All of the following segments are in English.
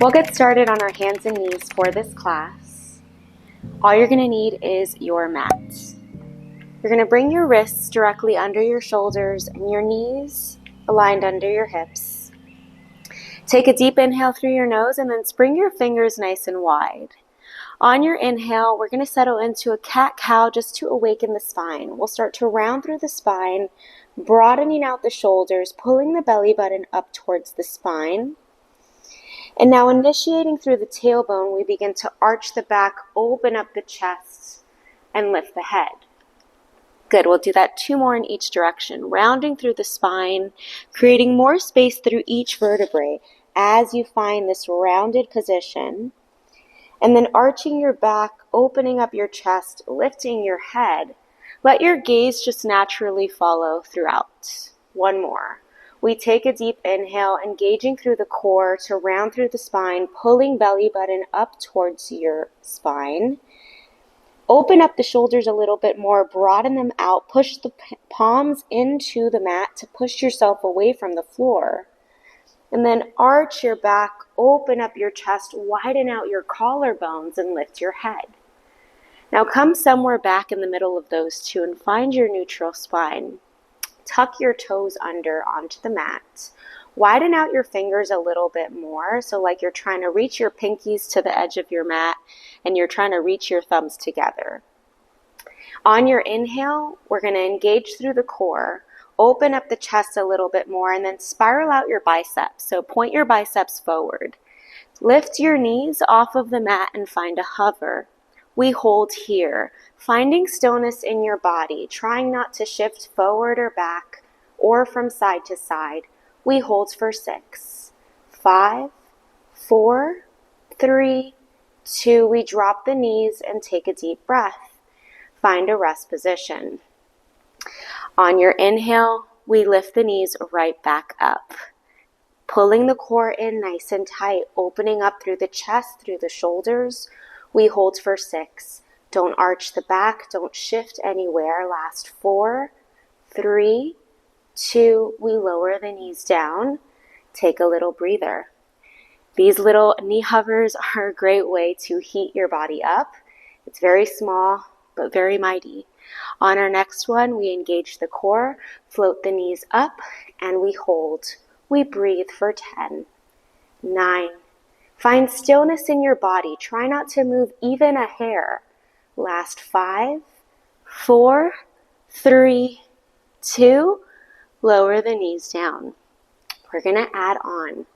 We'll get started on our hands and knees for this class. All you're going to need is your mat. You're going to bring your wrists directly under your shoulders and your knees aligned under your hips. Take a deep inhale through your nose and then spring your fingers nice and wide. On your inhale, we're going to settle into a cat-cow just to awaken the spine. We'll start to round through the spine, broadening out the shoulders, pulling the belly button up towards the spine. And now initiating through the tailbone, we begin to arch the back, open up the chest, and lift the head. Good, we'll do that 2 more in each direction, rounding through the spine, creating more space through each vertebrae as you find this rounded position. And then arching your back, opening up your chest, lifting your head. Let your gaze just naturally follow throughout. 1 more. We take a deep inhale, engaging through the core to round through the spine, pulling belly button up towards your spine. Open up the shoulders a little bit more, broaden them out, push the palms into the mat to push yourself away from the floor. And then arch your back, open up your chest, widen out your collarbones, and lift your head. Now come somewhere back in the middle of those 2 and find your neutral spine. Tuck your toes under onto the mat. Widen out your fingers a little bit more, so like you're trying to reach your pinkies to the edge of your mat and you're trying to reach your thumbs together. On your inhale, we're going to engage through the core. Open up the chest a little bit more and then spiral out your biceps. So point your biceps forward. Lift your knees off of the mat and find a hover. We hold here, finding stillness in your body, trying not to shift forward or back or from side to side. We hold for 6, 5, 4, 3, 2. We drop the knees and take a deep breath. Find a rest position. On your inhale, we lift the knees right back up, pulling the core in nice and tight, opening up through the chest, through the shoulders. We hold for 6. Don't arch the back, don't shift anywhere. Last 4, 3, 2. We lower the knees down. Take a little breather. These little knee hovers are a great way to heat your body up. It's very small, but very mighty. On our next one, we engage the core, float the knees up, and we hold. We breathe for 10, 9. Find stillness in your body. Try not to move even a hair. Last 5, 4, 3, 2. Lower the knees down. We're going to add on.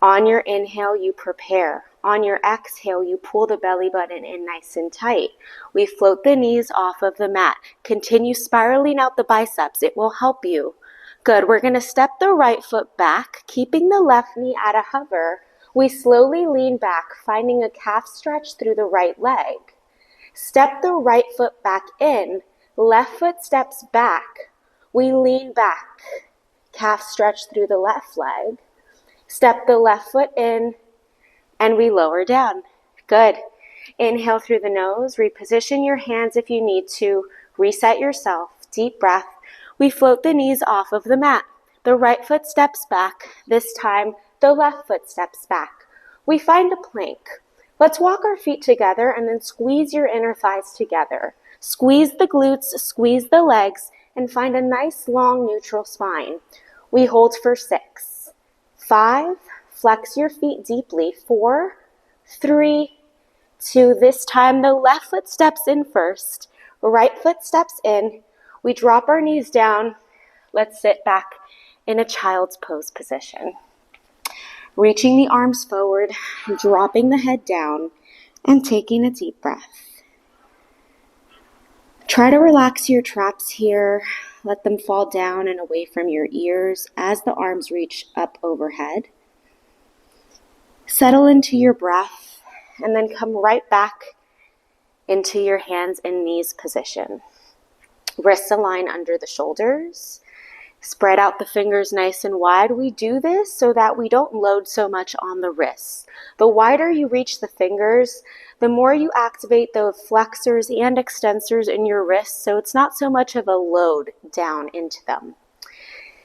On your inhale, you prepare. On your exhale, you pull the belly button in nice and tight. We float the knees off of the mat. Continue spiraling out the biceps. It will help you. Good. We're going to step the right foot back, keeping the left knee at a hover. We slowly lean back, finding a calf stretch through the right leg. Step the right foot back in. Left foot steps back. We lean back. Calf stretch through the left leg. Step the left foot in. And we lower down. Good. Inhale through the nose. Reposition your hands if you need to. Reset yourself. Deep breath. We float the knees off of the mat. The right foot steps back. This time, the left foot steps back. We find a plank. Let's walk our feet together and then squeeze your inner thighs together. Squeeze the glutes, squeeze the legs, and find a nice long neutral spine. We hold for 6, 5, flex your feet deeply, 4, 3, 2. This time the left foot steps in first, right foot steps in. We drop our knees down. Let's sit back in a child's pose position. Reaching the arms forward, dropping the head down, and taking a deep breath. Try to relax your traps here. Let them fall down and away from your ears as the arms reach up overhead. Settle into your breath, and then come right back into your hands and knees position. Wrists align under the shoulders. Spread out the fingers nice and wide. We do this so that we don't load so much on the wrists. The wider you reach the fingers, the more you activate the flexors and extensors in your wrists, so it's not so much of a load down into them.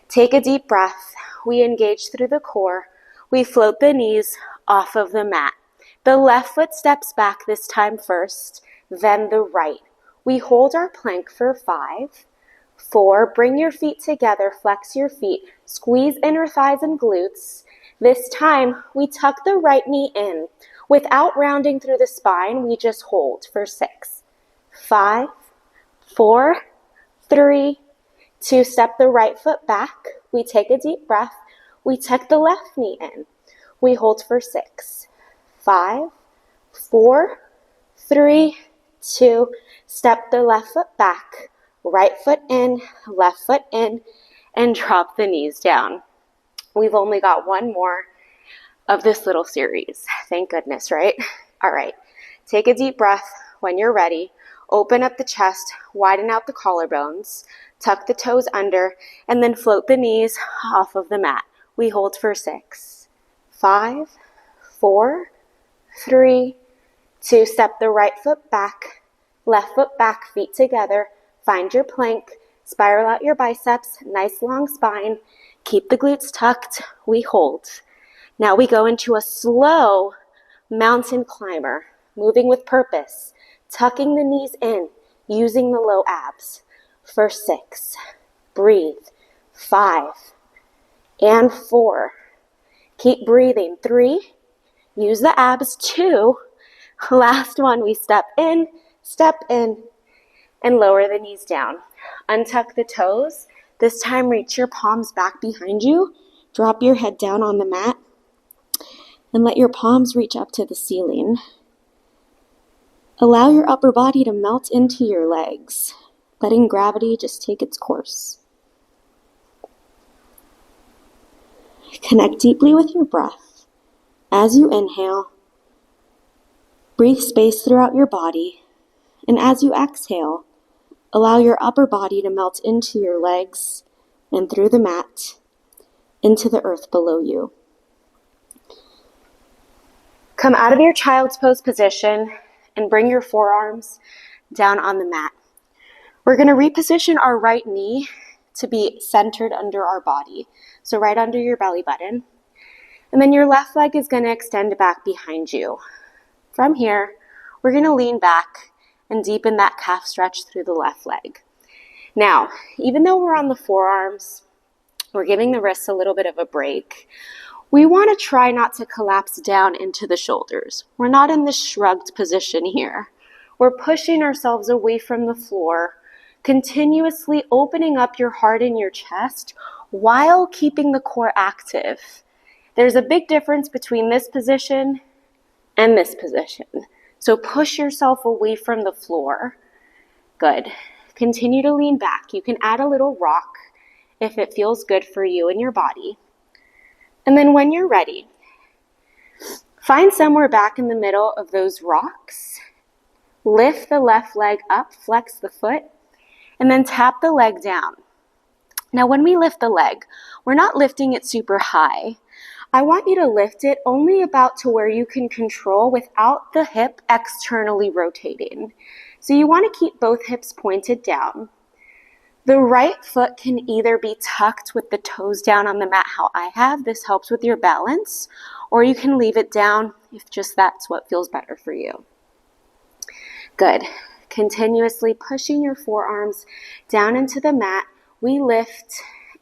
Take a deep breath. We engage through the core. We float the knees off of the mat. The left foot steps back this time first, then the right. We hold our plank for 5, 4, bring your feet together, flex your feet, squeeze inner thighs and glutes. This time, we tuck the right knee in. Without rounding through the spine, we just hold for 6, 5, 4, 3, 2, step the right foot back. We take a deep breath. We tuck the left knee in. We hold for 6, 5, 4, 3, 2, step the left foot back, right foot in, left foot in, and drop the knees down. We've only got one more of this little series. Thank goodness, right? All right, take a deep breath. When you're ready, open up the chest, widen out the collarbones, tuck the toes under, and then float the knees off of the mat. We hold for 6, 5, 4, 3, 2, step the right foot back, left foot back, feet together, find your plank, spiral out your biceps, nice long spine, keep the glutes tucked, we hold. Now we go into a slow mountain climber, moving with purpose, tucking the knees in, using the low abs. For 6, breathe, 5, and 4. Keep breathing, 3, use the abs, 2, last one, we step in, and lower the knees down. Untuck the toes. This time, reach your palms back behind you. Drop your head down on the mat. And let your palms reach up to the ceiling. Allow your upper body to melt into your legs, letting gravity just take its course. Connect deeply with your breath. As you inhale, breathe space throughout your body. And as you exhale, allow your upper body to melt into your legs and through the mat, into the earth below you. Come out of your child's pose position and bring your forearms down on the mat. We're going to reposition our right knee to be centered under our body. So right under your belly button. And then your left leg is going to extend back behind you. From here, we're going to lean back and deepen that calf stretch through the left leg. Now, even though we're on the forearms, we're giving the wrists a little bit of a break. We want to try not to collapse down into the shoulders. We're not in this shrugged position here. We're pushing ourselves away from the floor, continuously opening up your heart and your chest while keeping the core active. There's a big difference between this position and this position. So push yourself away from the floor. Good. Continue to lean back. You can add a little rock if it feels good for you and your body. And then when you're ready, find somewhere back in the middle of those rocks. Lift the left leg up, flex the foot, and then tap the leg down. Now when we lift the leg, we're not lifting it super high. I want you to lift it only about to where you can control without the hip externally rotating. So you want to keep both hips pointed down. The right foot can either be tucked with the toes down on the mat, how I have. This helps with your balance. Or you can leave it down if just that's what feels better for you. Good. Continuously pushing your forearms down into the mat. We lift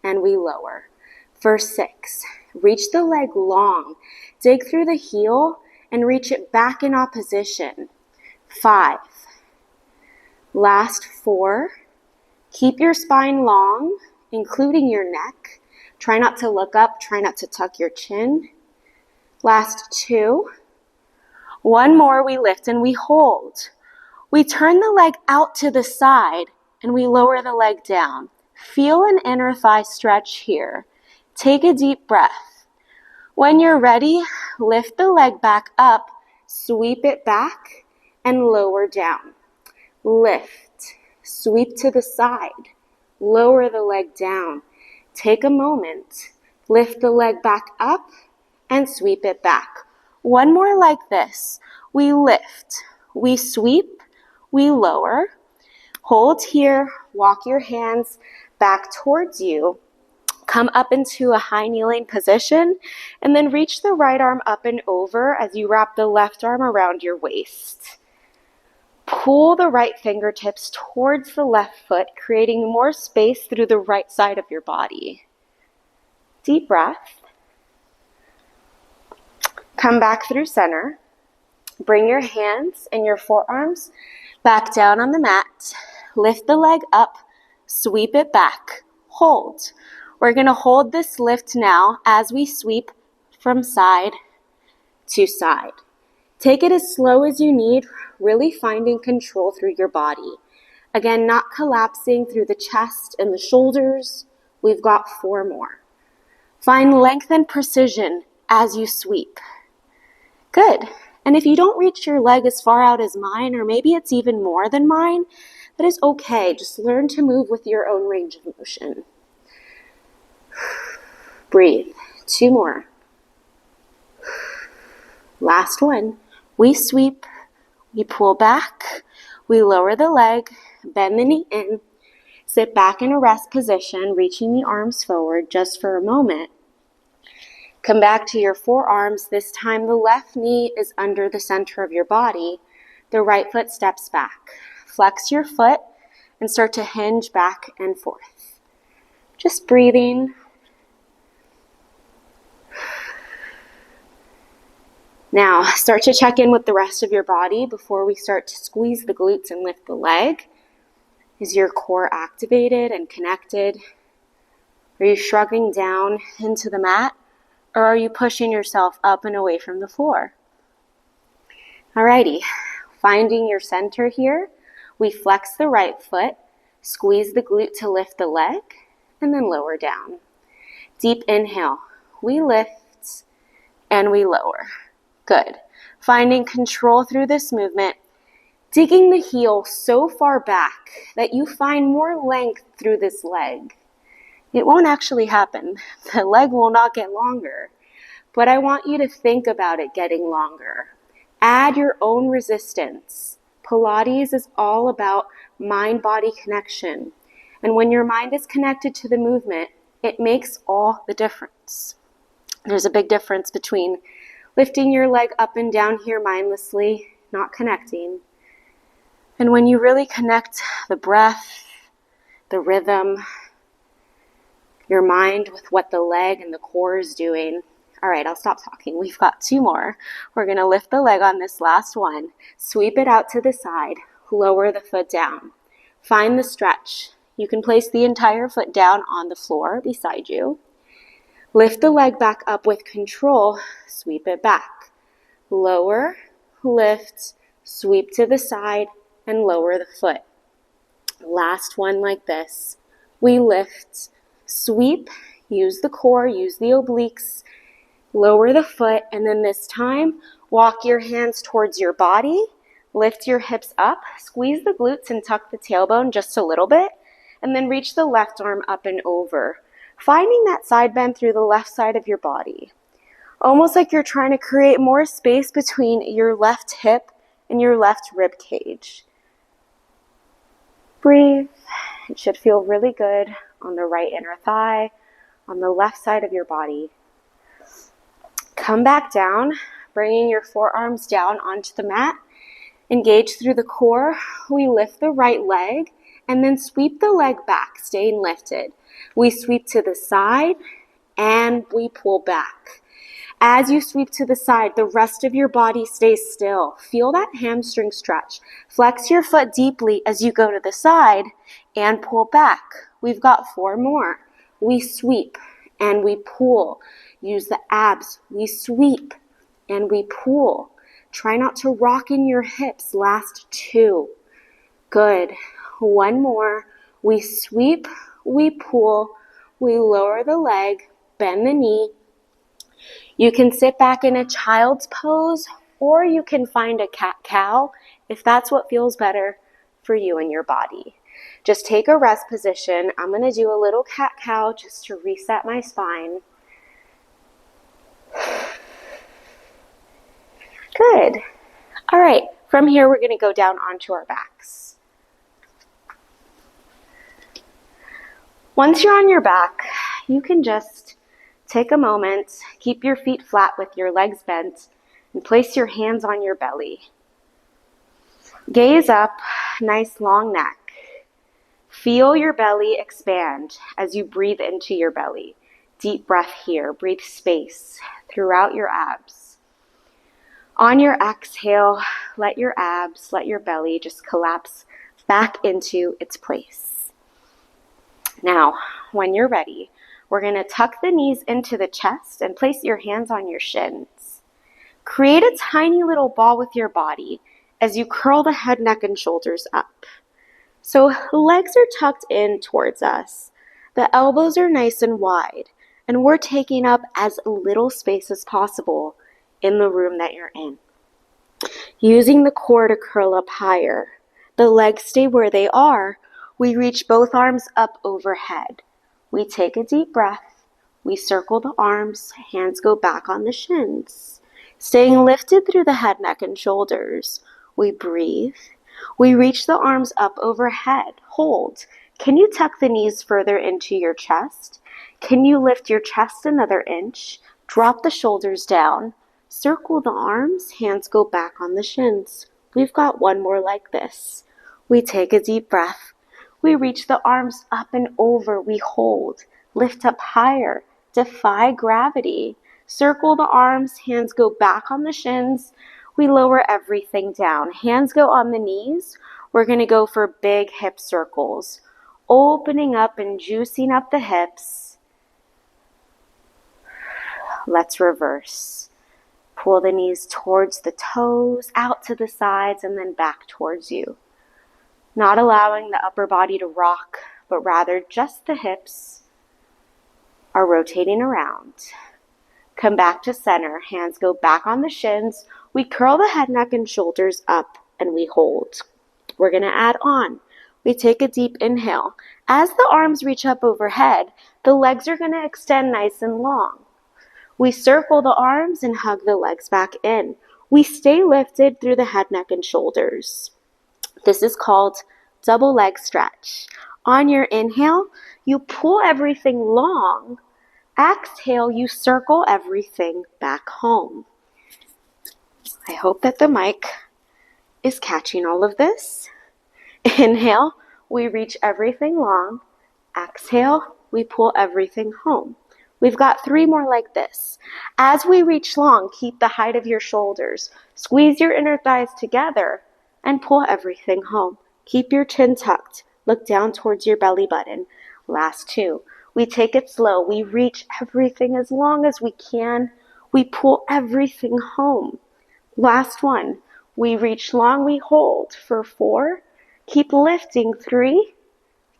and we lower. For 6, reach the leg long. Dig through the heel and reach it back in opposition. 5. Last 4. Keep your spine long, including your neck. Try not to look up. Try not to tuck your chin. Last 2. One more, we lift and we hold. We turn the leg out to the side and we lower the leg down. Feel an inner thigh stretch here. Take a deep breath. When you're ready, lift the leg back up, sweep it back, and lower down. Lift, sweep to the side, lower the leg down. Take a moment, lift the leg back up, and sweep it back. One more like this. We lift, we sweep, we lower. Hold here, walk your hands back towards you. Come up into a high kneeling position, and then reach the right arm up and over as you wrap the left arm around your waist. Pull the right fingertips towards the left foot, creating more space through the right side of your body. Deep breath. Come back through center. Bring your hands and your forearms back down on the mat. Lift the leg up, sweep it back, hold. We're going to hold this lift now as we sweep from side to side. Take it as slow as you need, really finding control through your body. Again, not collapsing through the chest and the shoulders. We've got 4 more. Find length and precision as you sweep. Good. And if you don't reach your leg as far out as mine, or maybe it's even more than mine, that is okay. Just learn to move with your own range of motion. Breathe. 2 more. Last one. We sweep, we pull back, we lower the leg, bend the knee in, sit back in a rest position, reaching the arms forward just for a moment. Come back to your forearms. This time the left knee is under the center of your body. The right foot steps back. Flex your foot and start to hinge back and forth. Just breathing. Now, start to check in with the rest of your body before we start to squeeze the glutes and lift the leg. Is your core activated and connected? Are you shrugging down into the mat? Or are you pushing yourself up and away from the floor? Alrighty, finding your center here, we flex the right foot, squeeze the glute to lift the leg, and then lower down. Deep inhale, we lift and we lower. Good. Finding control through this movement, digging the heel so far back that you find more length through this leg. It won't actually happen. The leg will not get longer, but I want you to think about it getting longer. Add your own resistance. Pilates is all about mind-body connection. And when your mind is connected to the movement, it makes all the difference. There's a big difference between lifting your leg up and down here mindlessly, not connecting, and when you really connect the breath, the rhythm, your mind with what the leg and the core is doing. All right, I'll stop talking. We've got 2 more. We're going to lift the leg on this last one, sweep it out to the side, lower the foot down. Find the stretch. You can place the entire foot down on the floor beside you. Lift the leg back up with control, sweep it back. Lower, lift, sweep to the side, and lower the foot. Last one like this. We lift, sweep, use the core, use the obliques, lower the foot, and then this time, walk your hands towards your body, lift your hips up, squeeze the glutes and tuck the tailbone just a little bit, and then reach the left arm up and over. Finding that side bend through the left side of your body. Almost like you're trying to create more space between your left hip and your left rib cage. Breathe. It should feel really good on the right inner thigh, on the left side of your body. Come back down, bringing your forearms down onto the mat. Engage through the core. We lift the right leg and then sweep the leg back, staying lifted. We sweep to the side and we pull back. As you sweep to the side, the rest of your body stays still. Feel that hamstring stretch. Flex your foot deeply as you go to the side and pull back. We've got 4 more. We sweep and we pull. Use the abs. We sweep and we pull. Try not to rock in your hips. Last 2. Good. 1 more. We sweep, we pull, we lower the leg, bend the knee. You can sit back in a child's pose, or you can find a cat-cow if that's what feels better for you and your body. Just take a rest position. I'm going to do a little cat-cow just to reset my spine. Good. All right, from here we're going to go down onto our backs. Once you're on your back, you can just take a moment, keep your feet flat with your legs bent, and place your hands on your belly. Gaze up, nice long neck. Feel your belly expand as you breathe into your belly. Deep breath here. Breathe space throughout your abs. On your exhale, let your abs, let your belly just collapse back into its place. Now, when you're ready, we're going to tuck the knees into the chest and place your hands on your shins. Create a tiny little ball with your body as you curl the head, neck, and shoulders up. So legs are tucked in towards us. The elbows are nice and wide, and we're taking up as little space as possible in the room that you're in. Using the core to curl up higher. The legs stay where they are. We reach both arms up overhead. We take a deep breath. We circle the arms. Hands go back on the shins. Staying lifted through the head, neck, and shoulders. We breathe. We reach the arms up overhead. Hold. Can you tuck the knees further into your chest? Can you lift your chest another inch? Drop the shoulders down. Circle the arms. Hands go back on the shins. We've got one more like this. We take a deep breath. We reach the arms up and over. We hold. Lift up higher. Defy gravity. Circle the arms. Hands go back on the shins. We lower everything down. Hands go on the knees. We're going to go for big hip circles. Opening up and juicing up the hips. Let's reverse. Pull the knees towards the toes, out to the sides, and then back towards you. Not allowing the upper body to rock, but rather just the hips are rotating around. Come back to center. Hands go back on the shins. We curl the head, neck, and shoulders up, and we hold. We're going to add on. We take a deep inhale. As the arms reach up overhead, the legs are going to extend nice and long. We circle the arms and hug the legs back in. We stay lifted through the head, neck, and shoulders. This is called double leg stretch. On your inhale, you pull everything long. Exhale, you circle everything back home. I hope that the mic is catching all of this. Inhale, we reach everything long. Exhale, we pull everything home. We've got 3 more like this. As we reach long, keep the height of your shoulders. Squeeze your inner thighs together and pull everything home. Keep your chin tucked. Look down towards your belly button. Last 2. We take it slow. We reach everything as long as we can. We pull everything home. Last 1. We reach long. We hold for 4. Keep lifting. 3,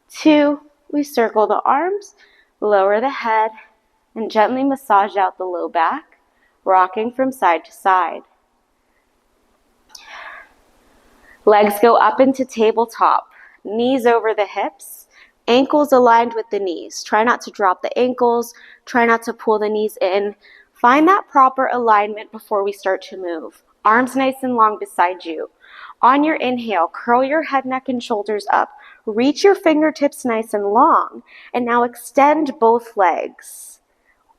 2. We circle the arms, lower the head, and gently massage out the low back, rocking from side to side. Legs go up into tabletop, knees over the hips, ankles aligned with the knees. Try not to drop the ankles, try not to pull the knees in. Find that proper alignment before we start to move. Arms nice and long beside you. On your inhale, curl your head, neck, and shoulders up. Reach your fingertips nice and long, and now extend both legs.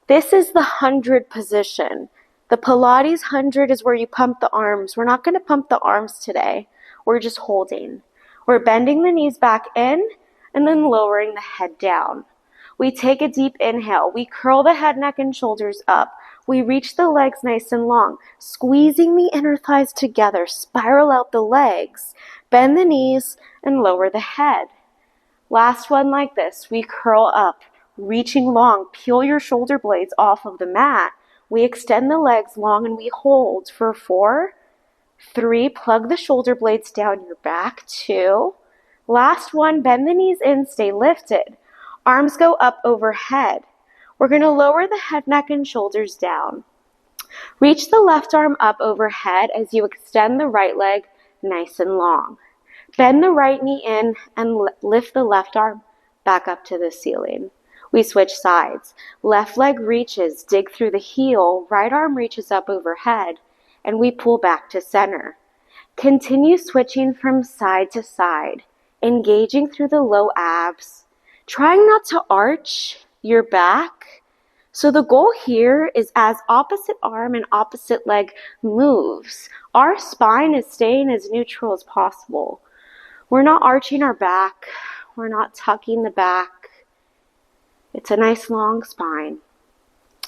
This is the 100 position. The Pilates 100 is where you pump the arms. We're not going to pump the arms today. We're just holding. We're bending the knees back in and then lowering the head down. We take a deep inhale. We curl the head, neck, and shoulders up. We reach the legs nice and long, squeezing the inner thighs together. Spiral out the legs. Bend the knees and lower the head. Last one like this. We curl up. Reaching long, peel your shoulder blades off of the mat. We extend the legs long and we hold for 4, 3, plug the shoulder blades down your back, 2. Last 1, bend the knees in, stay lifted. Arms go up overhead. We're going to lower the head, neck, and shoulders down. Reach the left arm up overhead as you extend the right leg nice and long. Bend the right knee in and lift the left arm back up to the ceiling. We switch sides. Left leg reaches, dig through the heel, right arm reaches up overhead, and we pull back to center. Continue switching from side to side, engaging through the low abs. Trying not to arch, your back. So the goal here is as opposite arm and opposite leg moves, our spine is staying as neutral as possible. We're not arching our back. We're not tucking the back. It's a nice long spine.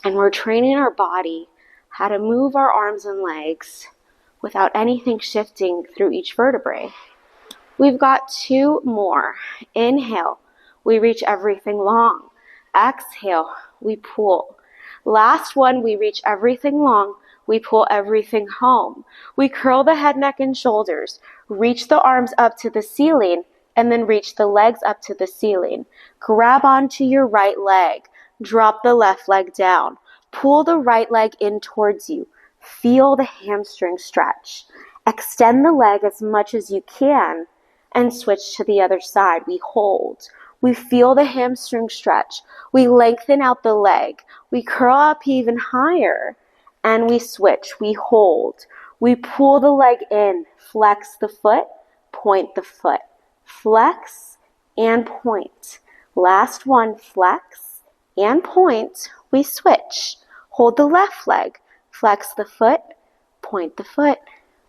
And we're training our body how to move our arms and legs without anything shifting through each vertebrae. We've got 2 more. Inhale, we reach everything long. Exhale, we pull. Last one, we reach everything long. We pull everything home. We curl the head, neck, and shoulders. Reach the arms up to the ceiling, and then reach the legs up to the ceiling. Grab onto your right leg. Drop the left leg down. Pull the right leg in towards you. Feel the hamstring stretch. Extend the leg as much as you can and switch to the other side. We hold. We feel the hamstring stretch. We lengthen out the leg. We curl up even higher and we switch. We hold. We pull the leg in. Flex the foot. Point the foot. Flex and point. Last one, flex and point. We switch. Hold the left leg. Flex the foot. Point the foot.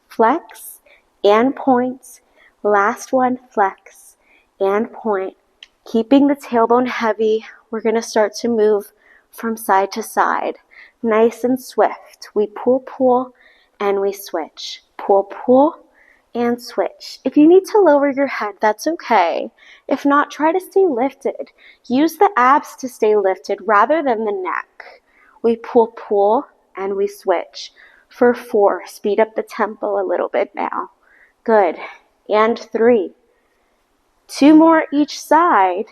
Flex and point. Last one, flex and point. Keeping the tailbone heavy, we're going to start to move from side to side. Nice and swift. We pull, pull, and we switch. Pull, pull, and switch. If you need to lower your head, that's okay. If not, try to stay lifted. Use the abs to stay lifted rather than the neck. We pull, pull, and we switch. For 4, speed up the tempo a little bit now. Good. And 3. 2 more each side.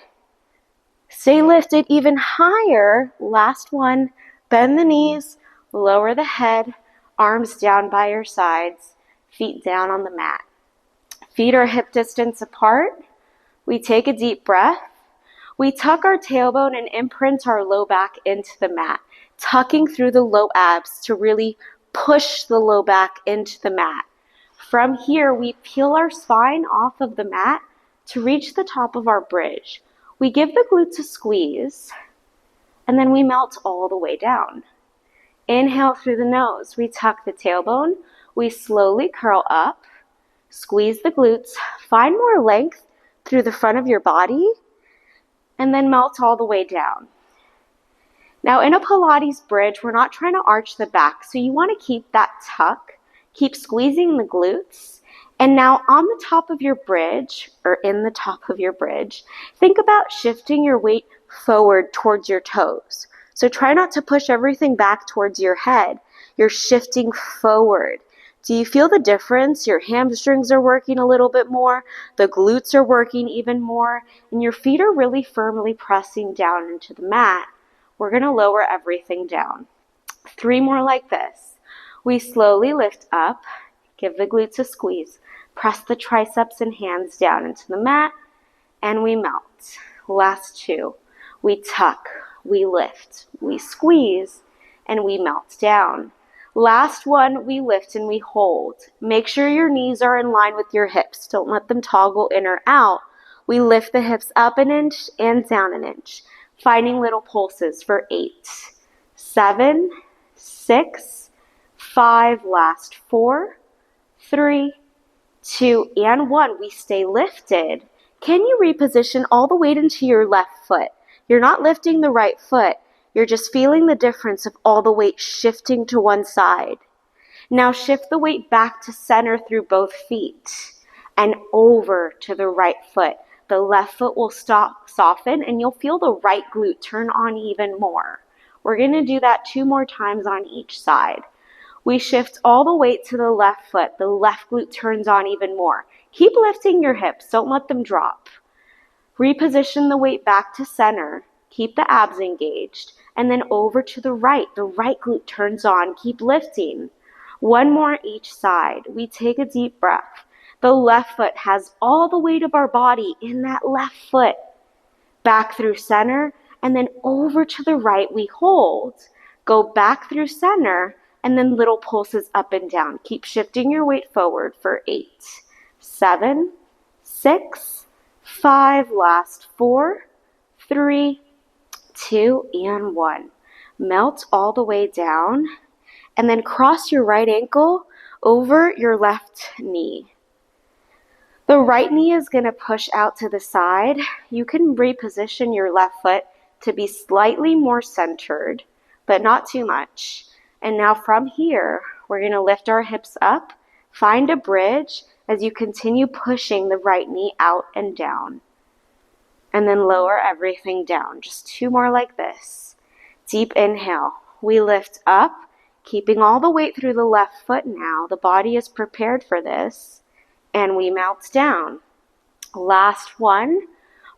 Stay lifted even higher. Last one. Bend the knees, lower the head, arms down by your sides, feet down on the mat. Feet are hip distance apart. We take a deep breath. We tuck our tailbone and imprint our low back into the mat, tucking through the low abs to really push the low back into the mat. From here, we peel our spine off of the mat to reach the top of our bridge. We give the glutes a squeeze, and then we melt all the way down. Inhale through the nose. We tuck the tailbone. We slowly curl up, squeeze the glutes, find more length through the front of your body, and then melt all the way down. Now in a Pilates bridge, we're not trying to arch the back, so you want to keep that tuck, keep squeezing the glutes, and now on the top of your bridge, or in the top of your bridge, think about shifting your weight forward towards your toes. So try not to push everything back towards your head. You're shifting forward. Do you feel the difference? Your hamstrings are working a little bit more, the glutes are working even more, and your feet are really firmly pressing down into the mat. We're going to lower everything down. 3 more like this. We slowly lift up, give the glutes a squeeze, press the triceps and hands down into the mat, and we melt. Last 2. We tuck, we lift, we squeeze, and we melt down. Last one, we lift and we hold. Make sure your knees are in line with your hips. Don't let them toggle in or out. We lift the hips up an inch and down an inch, finding little pulses for 8, 7, 6, 5, last 4, 3, 2, and 1. We stay lifted. Can you reposition all the weight into your left foot? You're not lifting the right foot. You're just feeling the difference of all the weight shifting to one side. Now shift the weight back to center through both feet and over to the right foot. The left foot will soften and you'll feel the right glute turn on even more. We're going to do that 2 more times on each side. We shift all the weight to the left foot. The left glute turns on even more. Keep lifting your hips. Don't let them drop. Reposition the weight back to center. Keep the abs engaged. And then over to the right. The right glute turns on. Keep lifting. 1 more each side. We take a deep breath. The left foot has all the weight of our body in that left foot. Back through center. And then over to the right. We hold. Go back through center. And then little pulses up and down. Keep shifting your weight forward for 8, 7, 6, 5, last 4, 3, 2, and 1. Melt all the way down, and then cross your right ankle over your left knee. The right knee is going to push out to the side. You can reposition your left foot to be slightly more centered, but not too much. And now from here, we're going to lift our hips up, find a bridge as you continue pushing the right knee out and down. And then lower everything down. Just 2 more like this. Deep inhale. We lift up, keeping all the weight through the left foot now. The body is prepared for this. And we melt down. Last one.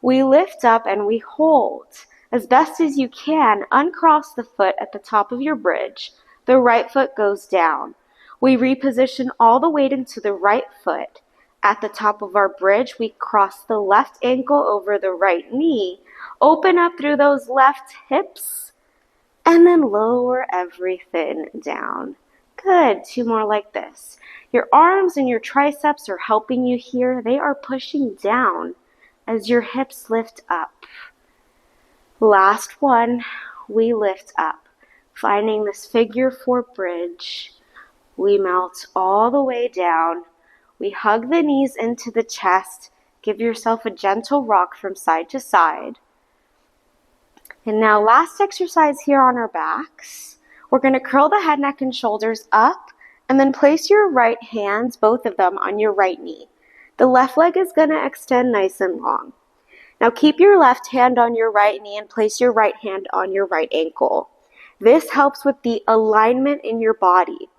We lift up and we hold. As best as you can, uncross the foot at the top of your bridge. The right foot goes down. We reposition all the weight into the right foot. At the top of our bridge, we cross the left ankle over the right knee, open up through those left hips, and then lower everything down. Good. 2 more like this. Your arms and your triceps are helping you here. They are pushing down as your hips lift up. Last one, we lift up, finding this figure 4 bridge. We melt all the way down. We hug the knees into the chest. Give yourself a gentle rock from side to side. And now last exercise here on our backs. We're going to curl the head, neck, and shoulders up, and then place your right hands, both of them, on your right knee. The left leg is going to extend nice and long. Now keep your left hand on your right knee and place your right hand on your right ankle. This helps with the alignment in your body.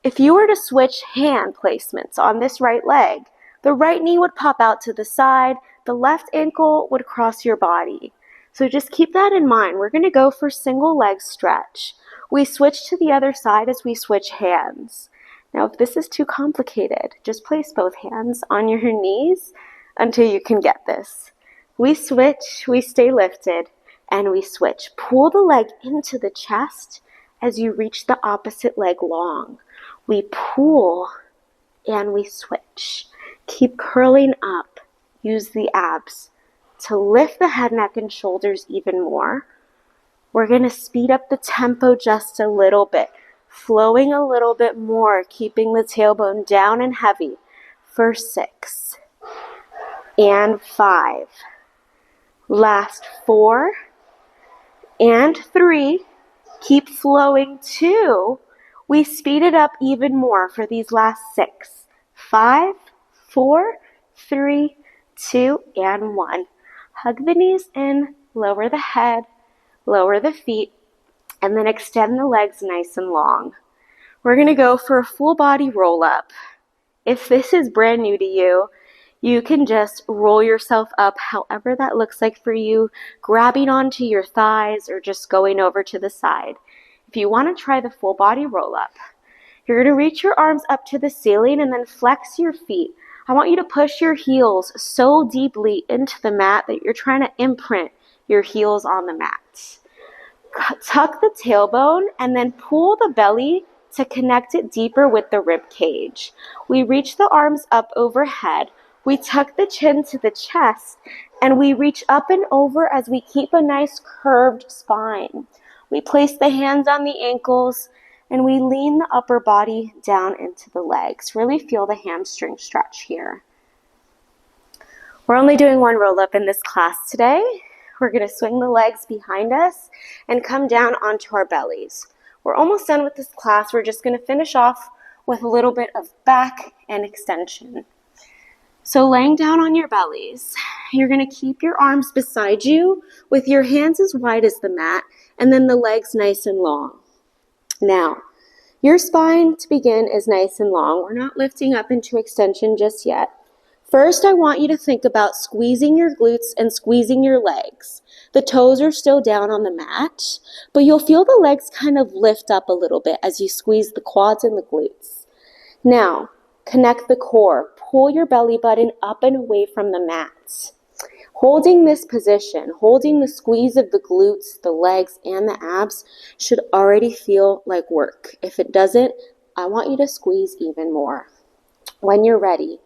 If you were to switch hand placements on this right leg, the right knee would pop out to the side, the left ankle would cross your body. So just keep that in mind. We're going to go for single leg stretch. We switch to the other side as we switch hands. Now, if this is too complicated, just place both hands on your knees until you can get this. We switch, we stay lifted, and we switch. Pull the leg into the chest as you reach the opposite leg long. We pull and we switch. Keep curling up. Use the abs to lift the head, neck, and shoulders even more. We're going to speed up the tempo just a little bit, flowing a little bit more, keeping the tailbone down and heavy for 6 and 5. Last 4 and 3. Keep flowing 2. We speed it up even more for these last 6. 5, 4, 3, 2, and 1. Hug the knees in, lower the head, lower the feet, and then extend the legs nice and long. We're going to go for a full body roll up. If this is brand new to you, you can just roll yourself up however that looks like for you, grabbing onto your thighs or just going over to the side. If you want to try the full body roll up, you're going to reach your arms up to the ceiling and then flex your feet. I want you to push your heels so deeply into the mat that you're trying to imprint your heels on the mat. Tuck the tailbone and then pull the belly to connect it deeper with the rib cage. We reach the arms up overhead. We tuck the chin to the chest and we reach up and over as we keep a nice curved spine. We place the hands on the ankles and we lean the upper body down into the legs. Really feel the hamstring stretch here. We're only doing one roll up in this class today. We're going to swing the legs behind us and come down onto our bellies. We're almost done with this class. We're just going to finish off with a little bit of back and extension. So laying down on your bellies, you're going to keep your arms beside you with your hands as wide as the mat and then the legs nice and long. Now, your spine to begin is nice and long. We're not lifting up into extension just yet. First, I want you to think about squeezing your glutes and squeezing your legs. The toes are still down on the mat, but you'll feel the legs kind of lift up a little bit as you squeeze the quads and the glutes. Now, connect the core. Pull your belly button up and away from the mat. Holding this position, holding the squeeze of the glutes, the legs, and the abs should already feel like work. If it doesn't, I want you to squeeze even more. When you're ready,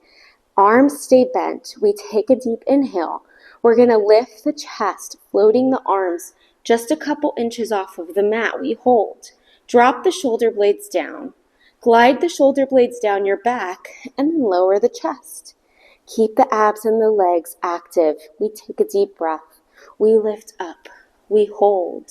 arms stay bent. We take a deep inhale. We're going to lift the chest, floating the arms just a couple inches off of the mat. We hold. Drop the shoulder blades down. Glide the shoulder blades down your back and then lower the chest. Keep the abs and the legs active. We take a deep breath. We lift up. We hold.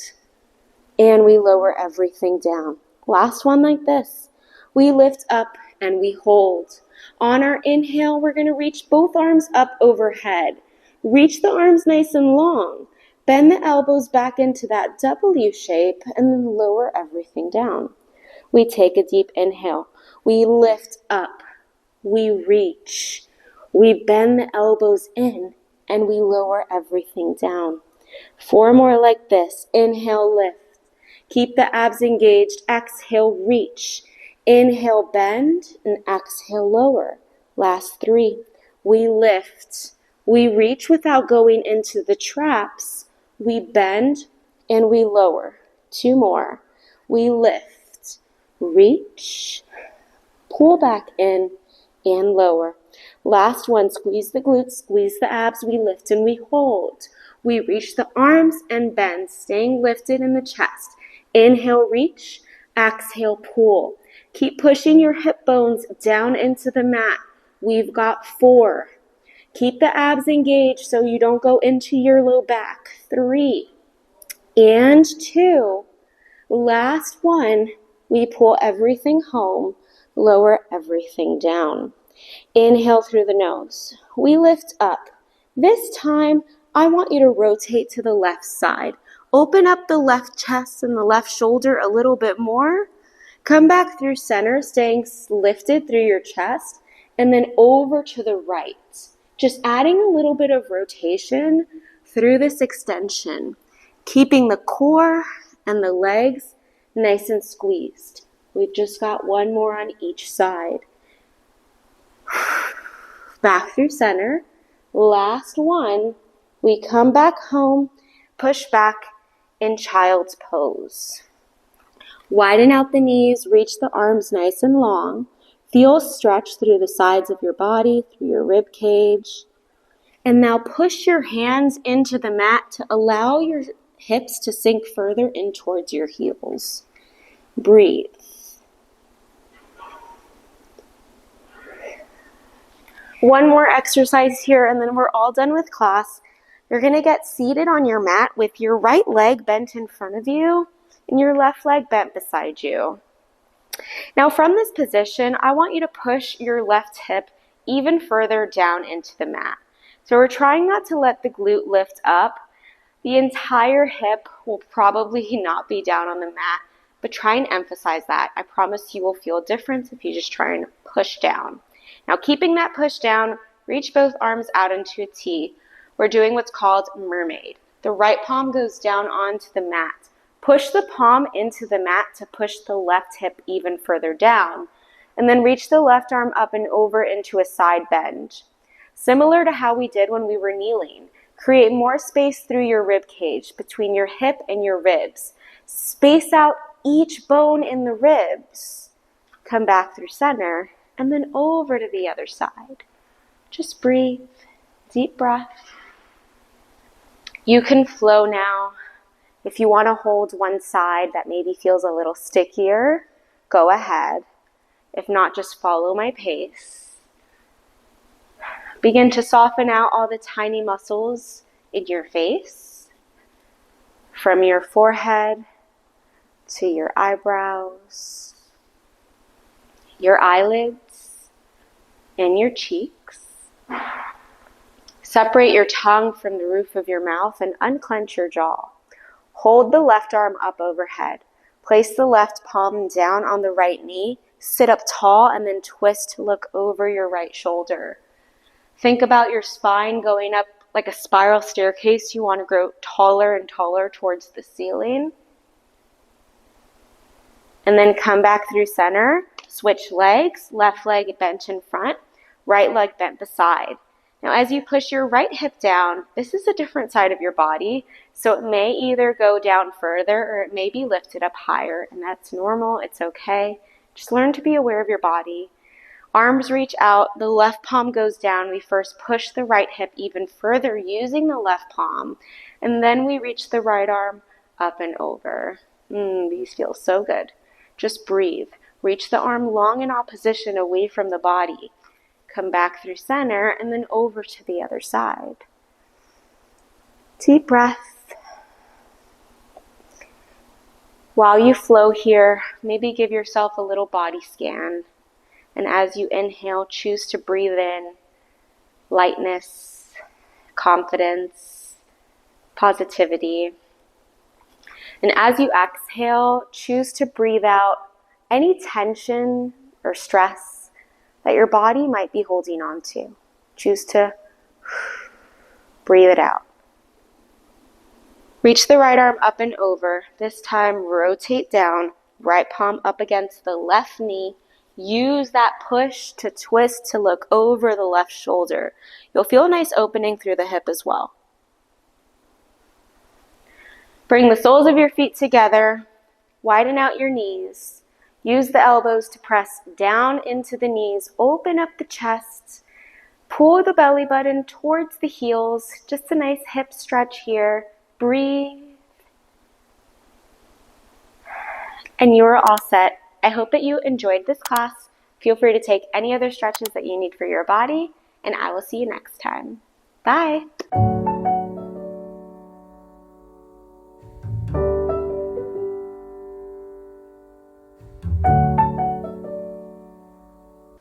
And we lower everything down. Last one like this. We lift up and we hold. On our inhale, we're going to reach both arms up overhead. Reach the arms nice and long. Bend the elbows back into that W shape and then lower everything down. We take a deep inhale. We lift up. We reach. We bend the elbows in and we lower everything down. 4 more like this. Inhale, lift. Keep the abs engaged. Exhale, reach. Inhale, bend, and exhale, lower. Last 3. We lift. We reach without going into the traps. We bend, and we lower. 2 more. We lift. Reach. Pull back in, and lower. Last one. Squeeze the glutes, squeeze the abs. We lift and we hold. We reach the arms and bend, staying lifted in the chest. Inhale, reach. Exhale, pull. Keep pushing your hip bones down into the mat. We've got 4. Keep the abs engaged so you don't go into your low back. 3 and 2. Last one. We pull everything home, lower everything down. Inhale through the nose. We lift up. This time, I want you to rotate to the left side. Open up the left chest and the left shoulder a little bit more. Come back through center, staying lifted through your chest, and then over to the right. Just adding a little bit of rotation through this extension, keeping the core and the legs nice and squeezed. We've just got 1 more on each side. Back through center. Last one. We come back home, push back in child's pose. Widen out the knees, reach the arms nice and long. Feel stretch through the sides of your body, through your rib cage. And now push your hands into the mat to allow your hips to sink further in towards your heels. Breathe. One more exercise here and then we're all done with class. You're going to get seated on your mat with your right leg bent in front of you and your left leg bent beside you. Now from this position, I want you to push your left hip even further down into the mat. So we're trying not to let the glute lift up. The entire hip will probably not be down on the mat, but try and emphasize that. I promise you will feel a difference if you just try and push down. Now keeping that push down, reach both arms out into a T. We're doing what's called Mermaid. The right palm goes down onto the mat. Push the palm into the mat to push the left hip even further down. And then reach the left arm up and over into a side bend. Similar to how we did when we were kneeling. Create more space through your rib cage between your hip and your ribs. Space out each bone in the ribs. Come back through center and then over to the other side. Just breathe. Deep breath. You can flow now. If you want to hold one side that maybe feels a little stickier, go ahead. If not, just follow my pace. Begin to soften out all the tiny muscles in your face, from your forehead to your eyebrows, your eyelids, and your cheeks. Separate your tongue from the roof of your mouth and unclench your jaw. Hold the left arm up overhead. Place the left palm down on the right knee. Sit up tall and then twist to look over your right shoulder. Think about your spine going up like a spiral staircase. You want to grow taller and taller towards the ceiling. And then come back through center. Switch legs. Left leg bent in front. Right leg bent beside. Now as you push your right hip down, this is a different side of your body. So it may either go down further or it may be lifted up higher. And that's normal. It's okay. Just learn to be aware of your body. Arms reach out, the left palm goes down. We first push the right hip even further using the left palm. And then we reach the right arm up and over. These feel so good. Just breathe. Reach the arm long in opposition away from the body. Come back through center and then over to the other side. Deep breath. While you flow here, maybe give yourself a little body scan. And as you inhale, choose to breathe in lightness, confidence, positivity. And as you exhale, choose to breathe out any tension or stress that your body might be holding on to. Choose to breathe it out. Reach the right arm up and over. This time, rotate down, right palm up against the left knee. Use that push to twist to look over the left shoulder. You'll feel a nice opening through the hip as well. Bring the soles of your feet together. Widen out your knees. Use the elbows to press down into the knees. Open up the chest. Pull the belly button towards the heels. Just a nice hip stretch here. Breathe. And you are all set. I hope that you enjoyed this class. Feel free to take any other stretches that you need for your body, and I will see you next time. Bye.